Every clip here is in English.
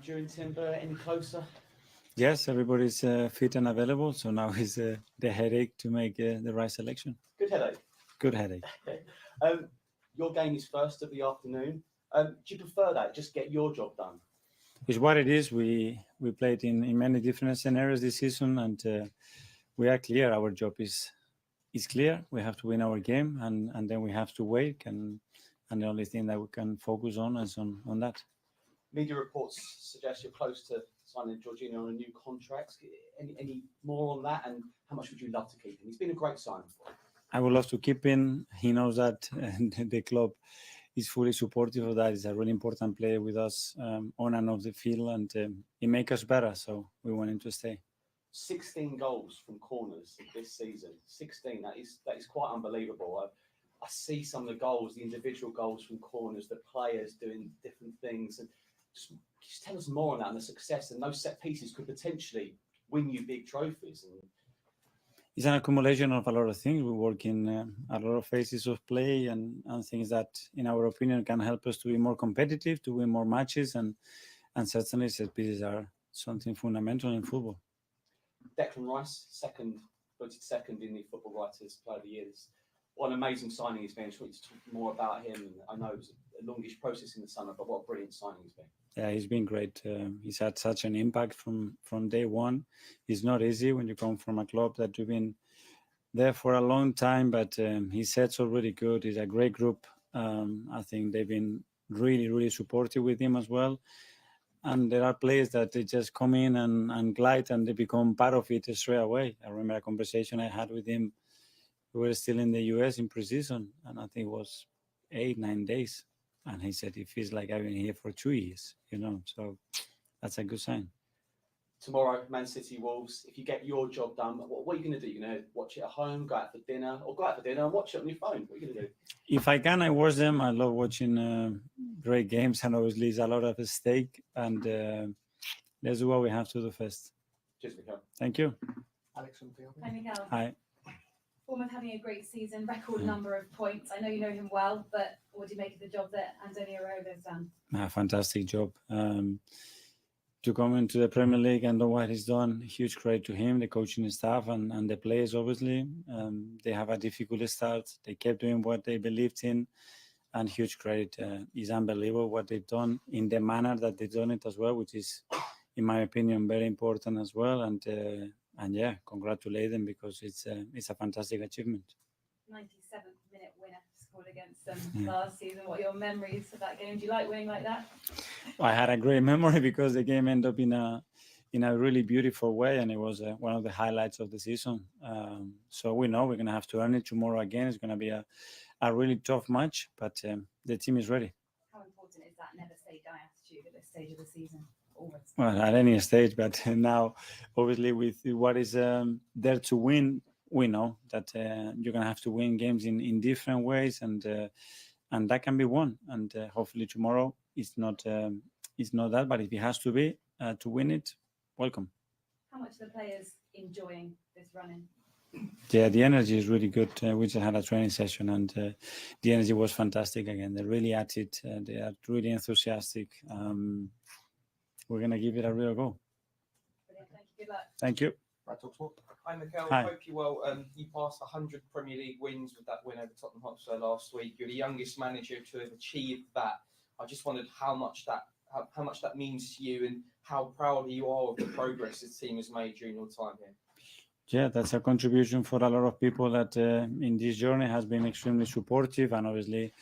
during Timber? Any closer? Yes, everybody's fit and available. So now is the headache to make the right selection. Good headache. Good headache. um, your game is first of the afternoon. Do you prefer that? Just get your job done. It's what it is. We played in many different scenarios this season, and we are clear. Our job is clear. We have to win our game, and then we have to wait. And the only thing that we can focus on is on that. Media reports suggest you're close to signing Jorginho on a new contract. Any more on that? And how much would you love to keep him? He's been a great signing for you. I would love to keep him. He knows that the club is fully supportive of that. He's a really important player with us on and off the field, and he makes us better. So we want him to stay. 16 goals from corners this season. 16. That is quite unbelievable. I see some of the goals, the individual goals from corners, the players doing different things, and just tell us more on that and the success. And those set pieces could potentially win you big trophies. And it's an accumulation of a lot of things. We work in a lot of phases of play and things that, in our opinion, can help us to be more competitive, to win more matches, and certainly set pieces are something fundamental in football. Declan Rice, voted second in the Football Writers Player of the Year. What an amazing signing he's been. I just want you to talk more about him. And I know it was a longish process in the summer, but what a brilliant signing he's been. Yeah, he's been great. He's had such an impact from day one. It's not easy when you come from a club that you've been there for a long time, but his set's already good. He's a great group. I think they've been really, really supportive with him as well. And there are players that they just come in and glide, and they become part of it straight away. I remember a conversation I had with him. We were still in the US in pre-season, and I think it was 8-9 days. And he said, it feels like I've been here for 2 years, so that's a good sign. Tomorrow, Man City Wolves. If you get your job done, what are you going to do? You're going to watch it at home, go out for dinner, and watch it on your phone? What are you going to do? If I can, I watch them. I love watching great games, and obviously it's a lot of stake. And let's do what we have to do first. Cheers, Mikel. Thank you. Alex from Field. Hi, Mikel. Hi. Bournemouth having a great season, record number of points. I know you know him well, but what do you make of the job that Antonio Raiola has done? A fantastic job. To come into the Premier League and do what he's done, huge credit to him, the coaching staff, and the players, obviously. They have a difficult start. They kept doing what they believed in, and huge credit. It's unbelievable what they've done in the manner that they've done it as well, which is, in my opinion, very important as well. And yeah, congratulate them, because it's a fantastic achievement. 97th minute winner scored against them last season. What are your memories of that game? Do you like winning like that? I had a great memory because the game ended up in a really beautiful way, and it was one of the highlights of the season. So we know we're going to have to earn it tomorrow again. It's going to be a really tough match, but the team is ready. How important is that never say die attitude at this stage of the season? Always. Well, at any stage, but now, obviously, with what is there to win, we know that you're going to have to win games in different ways, and that can be won. And hopefully tomorrow it's not that, but if it has to be to win it, welcome. How much are the players enjoying this running? Yeah, the energy is really good. We just had a training session, and the energy was fantastic again. They're really at it. They are really enthusiastic. We're going to give it a real go. Brilliant. Thank you. Good luck. Thank you. Right, talk sport. Hi, Mikel. Hi. Hope you're well. You passed 100 Premier League wins with that win over Tottenham Hotspur last week. You're the youngest manager to have achieved that. I just wondered how much that means to you, and how proud you are of the progress the team has made during your time here. Yeah, that's a contribution for a lot of people that in this journey has been extremely supportive, and obviously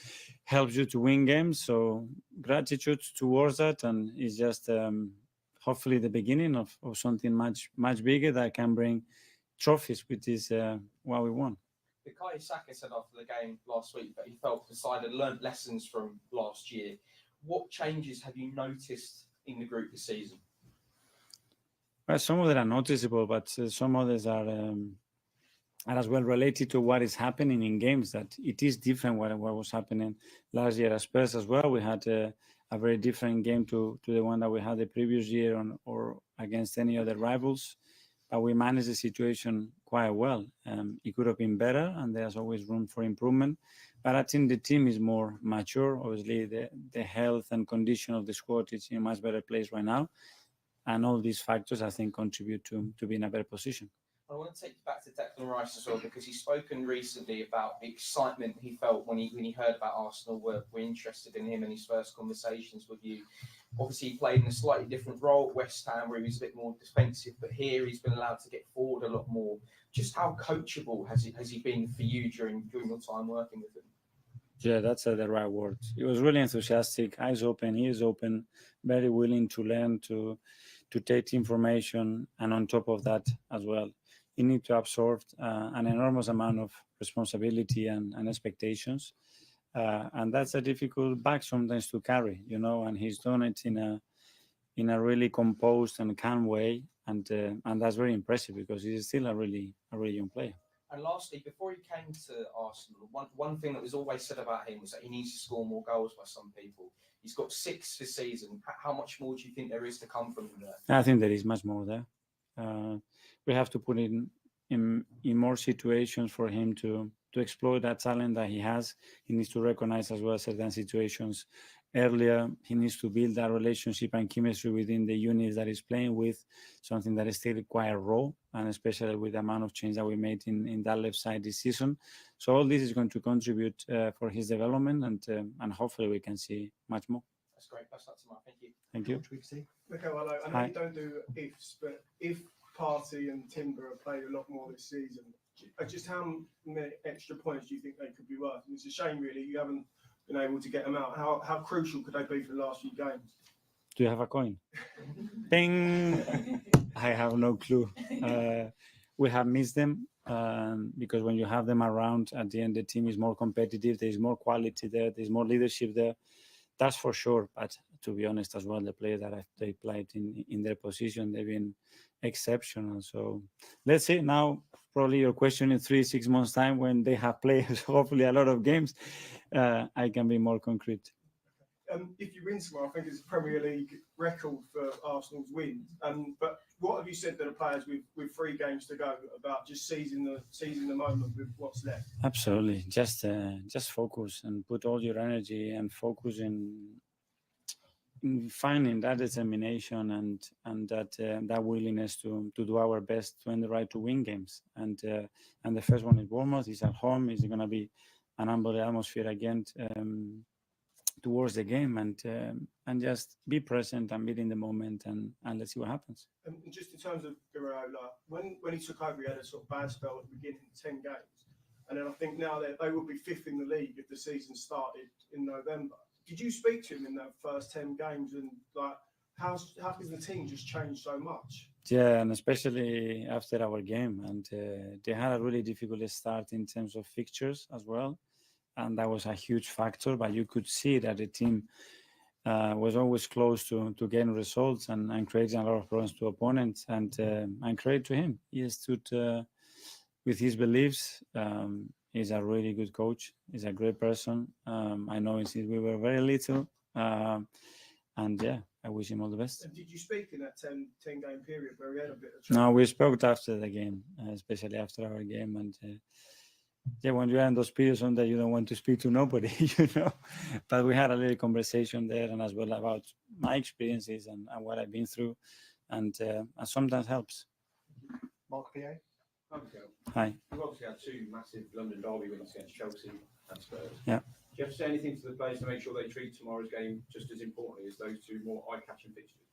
helps you to win games. So gratitude towards that, and it's just hopefully the beginning of something much bigger that can bring trophies, which is what we want. Bukayo Saka said after the game last week that he felt the side had learnt lessons from last year. What changes have you noticed in the group this season? Well, some of them are noticeable, but some others are as well related to what is happening in games. That it is different what was happening last year at Spurs as well. We had a very different game to the one that we had the previous year or against any other rivals. But we managed the situation quite well. It could have been better, and there's always room for improvement. But I think the team is more mature. Obviously, the health and condition of the squad is in a much better place right now. And all these factors, I think, contribute to be in a better position. I want to take you back to Declan Rice as well, because he's spoken recently about the excitement he felt when he heard about Arsenal were interested in him in his first conversations with you. Obviously, he played in a slightly different role at West Ham, where he was a bit more defensive, but here he's been allowed to get forward a lot more. Just how coachable has he been for you during your time working with him? Yeah, that's the right word. He was really enthusiastic, eyes open, ears open, very willing to learn, to take information, and on top of that as well, you need to absorb an enormous amount of responsibility and expectations, and that's a difficult bag sometimes to carry, and he's done it in a really composed and calm way, and that's very impressive because he's still a really young player. And lastly, before he came to Arsenal, one thing that was always said about him was that he needs to score more goals by some people. He's got 6 this season. How much more do you think there is to come from him there? I think there is much more there. We have to put in more situations for him to exploit that talent that he has. He needs to recognize as well certain situations earlier. He needs to build that relationship and chemistry within the units that he's playing with, something that is still quite raw, and especially with the amount of change that we made in that left side this season. So all this is going to contribute for his development, and hopefully we can see much more. That's great. Best luck tomorrow. Thank you. Thank you. What we see? Mikel, I know Hi. you don't do ifs, but if Partey and Timber have played a lot more this season, just how many extra points do you think they could be worth? And it's a shame, really, you haven't been able to get them out. How crucial could they be for the last few games? Do you have a coin? Ding! I have no clue. We have missed them because when you have them around, at the end, the team is more competitive. There's more quality there. There's more leadership there. That's for sure. But to be honest as well, the players that they played in their position, they've been exceptional. So let's see. Now, probably your question in 3-6 months' time when they have played hopefully a lot of games, I can be more concrete. If you win tomorrow, I think it's a Premier League record for Arsenal's wins. But what have you said to the players with 3 games to go about just seizing the moment with what's left? Absolutely, just focus and put all your energy and focus in finding that determination and that willingness to do our best to earn the right to win games. And the first one is Bournemouth. It's at home. It's going to be an unbelievable atmosphere again towards the game, and just be present and be in the moment, and let's see what happens. And just in terms of Guardiola, when he took over, he had a sort of bad spell at the beginning, 10 games, and then I think now they will be 5th in the league if the season started in November. Did you speak to him in that first 10 games, and like how has the team just changed so much? Yeah, and especially after our game, and they had a really difficult start in terms of fixtures as well, and that was a huge factor. But you could see that the team was always close to getting results and creating a lot of problems to opponents, and credit to him. He stood with his beliefs. He's a really good coach. He's a great person. I know since we were very little, and yeah, I wish him all the best. And did you speak in that 10 game period where he had a bit of trouble? No, we spoke after the game, especially after our game, and yeah, when you are in those periods on that you don't want to speak to nobody, But we had a little conversation there, and as well about my experiences and what I've been through, and sometimes helps. Mark PA? Hi. You've obviously had 2 massive London derby wins against Chelsea and Spurs. Yeah. Do you have to say anything to the players to make sure they treat tomorrow's game just as importantly as those 2 more eye-catching fixtures?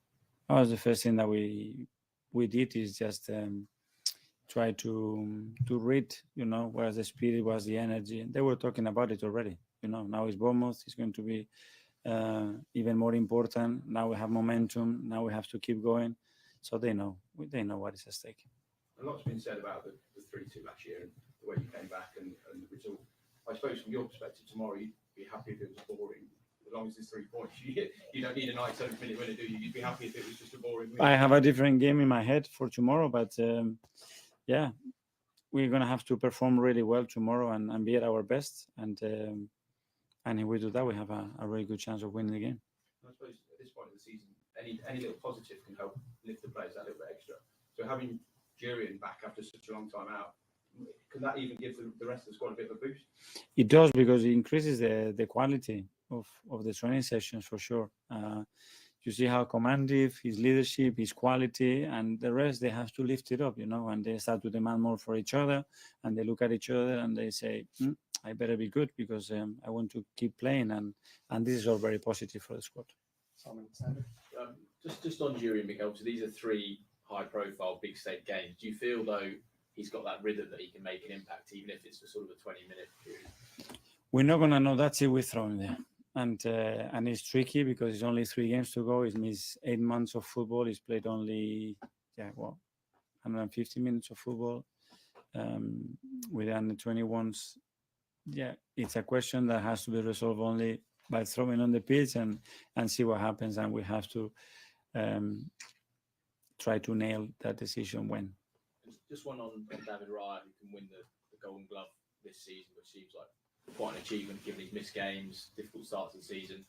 Oh, the first thing that we did is just try to read, where's the spirit, where's the energy. They were talking about it already. Now it's Bournemouth. It's going to be even more important. Now we have momentum. Now we have to keep going. So they know what is at stake. A lot's been said about the 3-2 last year and the way you came back and the result. I suppose from your perspective tomorrow, you'd be happy if it was boring. As long as there's 3 points, you don't need a 97th-minute winner, do you? You'd be happy if it was just a boring win. I have a different game in my head for tomorrow, but yeah, we're going to have to perform really well tomorrow and be at our best. And if we do that, we have a really good chance of winning the game. I suppose at this point of the season, any little positive can help lift the players that little bit extra. So having Jurien back after such a long time out, Can that even give the rest of the squad a bit of a boost? It does, because it increases the quality of the training sessions for sure. You see how commandative, his leadership, his quality, and the rest, they have to lift it up, and they start to demand more for each other, and they look at each other and they say, I better be good because I want to keep playing, and this is all very positive for the squad. Simon, Sandra? Just on Julian, Mikel, so these are 3 high-profile, big-stage games. Do you feel, though, he's got that rhythm that he can make an impact, even if it's for sort of a 20-minute period? We're not going to know that till we throw in there. And it's tricky because it's only 3 games to go. He's missed 8 months of football. He's played only, 150 minutes of football with the under 21s. Yeah, it's a question that has to be resolved only by throwing on the pitch and see what happens. And we have to try to nail that decision when. Just one on David Raya, who can win the Golden Glove this season, which seems like quite an achievement given his missed games, difficult start to the season.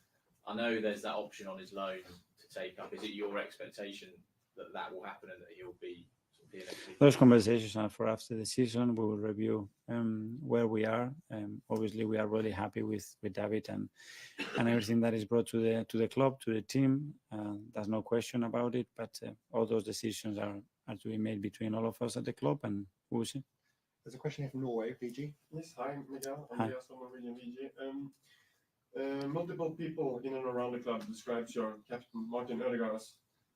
I know there's that option on his loan to take up. Is it your expectation that will happen and that he'll be sort of here next season? Those conversations are for after the season. We will review where we are. Obviously, we are really happy with David and everything that is brought to the club, to the team. There's no question about it. But all those decisions are to be made between all of us at the club, and we'll see. There's a question here from Norway, PG. Yes, hi, Miguel. Hi. Andreas from Norwegian VG. Multiple people in and around the club describes your captain, Martin Odegaard, as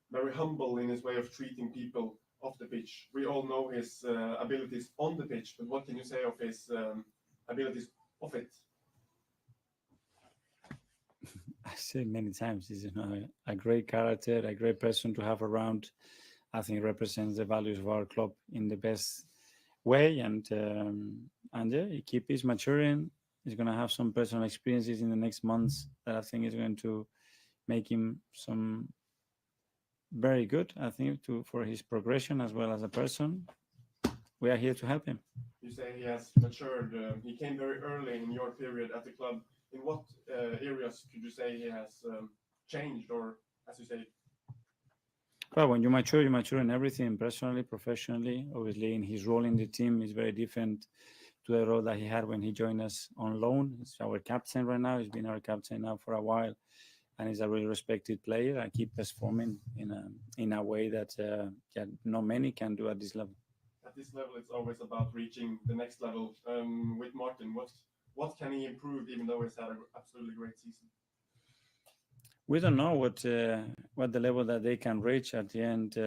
very humble in his way of treating people off the pitch. We all know his abilities on the pitch, but what can you say of his abilities off it? I say many times, he's a great character, a great person to have around. I think represents the values of our club in the best way, and he keeps maturing. He's going to have some personal experiences in the next months that I think is going to make him some very good, I think, for his progression as well as a person. We are here to help him. You say he has matured. He came very early in your period at the club. In what areas could you say he has changed, or as you say? Well, when you mature in everything, personally, professionally. Obviously, in his role in the team is very different to the role that he had when he joined us on loan. He's our captain right now. He's been our captain now for a while, and he's a really respected player. I keep performing in a way that not many can do at this level. At this level, it's always about reaching the next level. With Martin, what can he improve, even though he's had an absolutely great season? We don't know what the level that they can reach at the end.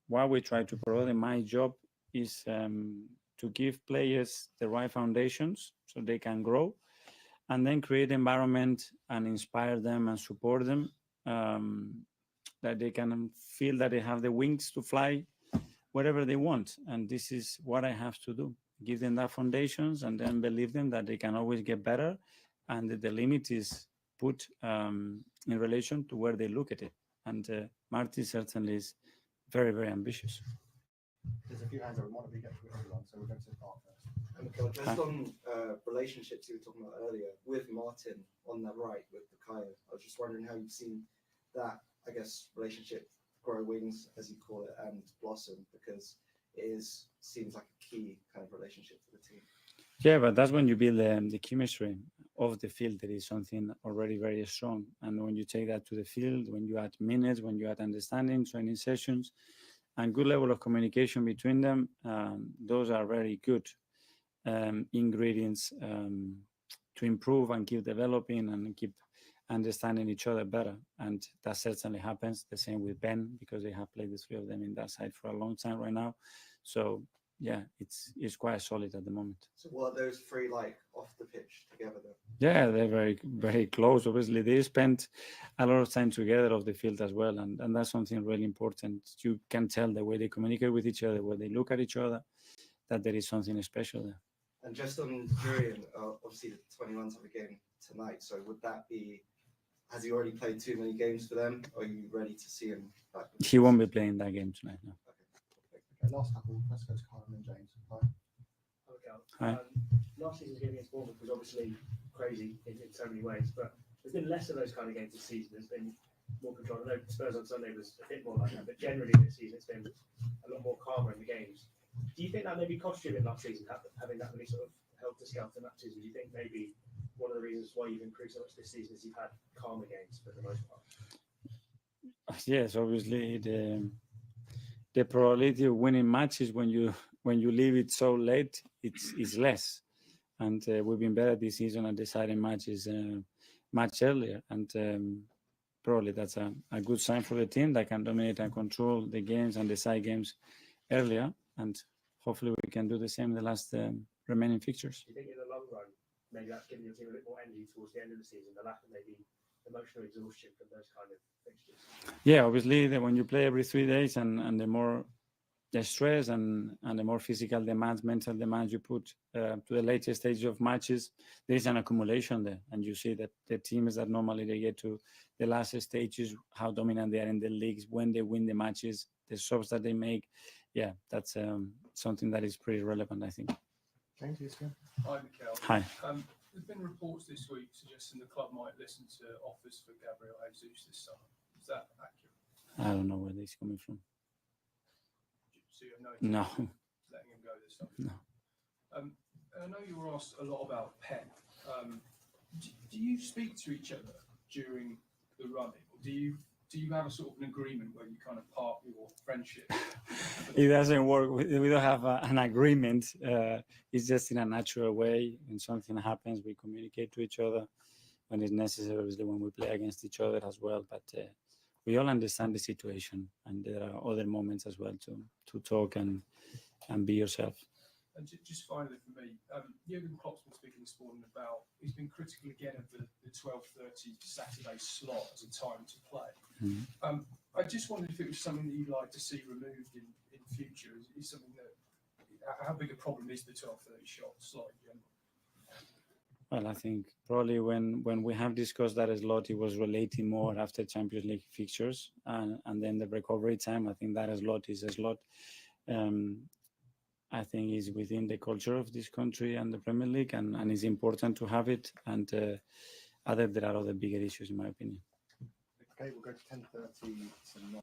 What we try to provide in my job is to give players the right foundations so they can grow, and then create environment and inspire them and support them, that they can feel that they have the wings to fly wherever they want. And this is what I have to do. Give them that foundations and then believe them that they can always get better, and that the limit is put in relation to where they look at it. And Marty certainly is very, very ambitious. There's a few hands up. We want to get through everyone, so we're going to start first. Mikel, just on relationships you were talking about earlier with Martin on that right with Bukayo, I was just wondering how you've seen that, I guess, relationship grow wings, as you call it, and blossom, because it seems like a key kind of relationship for the team. Yeah, but that's when you build the chemistry of the field. That is something already very strong. And when you take that to the field, when you add minutes, when you add understanding, training sessions, and good level of communication between them, those are very good ingredients to improve and keep developing and keep understanding each other better. And that certainly happens. The same with Ben, because they have played the 3 of them in that side for a long time right now. So yeah, it's quite solid at the moment. So what are those 3 like off the pitch together then? Yeah, they're very, very close. Obviously, they spent a lot of time together off the field as well, and that's something really important. You can tell the way they communicate with each other, where they look at each other, that there is something special there. And just on Julian, obviously the 21s have a game tonight, so would that be, has he already played too many games for them, or are you ready to see him back? He won't be playing that game tonight, no. Okay, last couple. Let's go to Kyle and James. Hi. Hi. Last season's game against Bournemouth was obviously crazy in so many ways, but there's been less of those kind of games this season. There's been more control. I know Spurs on Sunday was a bit more like that, but generally this season it's been a lot more calmer in the games. Do you think that maybe cost you in that season, having that many sort of helter-skelter matches? And do you think maybe one of the reasons why you've improved so much this season is you've had calmer games for the most part? Yes, obviously the probability of winning matches when you leave it so late, it's less. And we've been better this season at deciding matches much earlier. And probably that's a good sign for the team that can dominate and control the games and decide games earlier. And hopefully we can do the same in the last remaining fixtures. Do you think in the long run, maybe that's giving your team a bit more energy towards the end of the season, the lack of maybe emotional exhaustion from those kind of fixtures? Yeah, obviously when you play every 3 days and the more the stress and the more physical demands, mental demands you put to the later stage of matches, there is an accumulation there. And you see that the teams that normally they get to the last stages, how dominant they are in the leagues, when they win the matches, the subs that they make. Yeah, that's something that is pretty relevant, I think. James, yes, yeah. Hi, Mikel. Hi. There's been reports this week suggesting the club might listen to offers for Gabriel Jesus this summer. Is that accurate? I don't know where this is coming from. So you have no No. letting him go this summer? No. And I know you were asked a lot about Pep. Do you speak to each other during the running, or do you have a sort of an agreement where you kind of part your friendship? It doesn't work. We don't have an agreement. It's just in a natural way. When something happens, we communicate to each other when it's necessary, obviously when we play against each other as well. But we all understand the situation, and there are other moments as well to talk and be yourself. And just finally for me, Jurgen Klopp's been speaking this morning about, he's been critical again of the 12:30 Saturday slot as a time to play. Mm-hmm. I just wondered if it was something that you'd like to see removed in future. Is something that, how big a problem is the 12:30 slot in general? Well, I think probably when we have discussed that slot, it was relating more after Champions League fixtures and then the recovery time. I think that slot is a slot I think is within the culture of this country and the Premier League, and it's important to have it. And there are other bigger issues, in my opinion. Okay, we'll go to 10:30 tonight.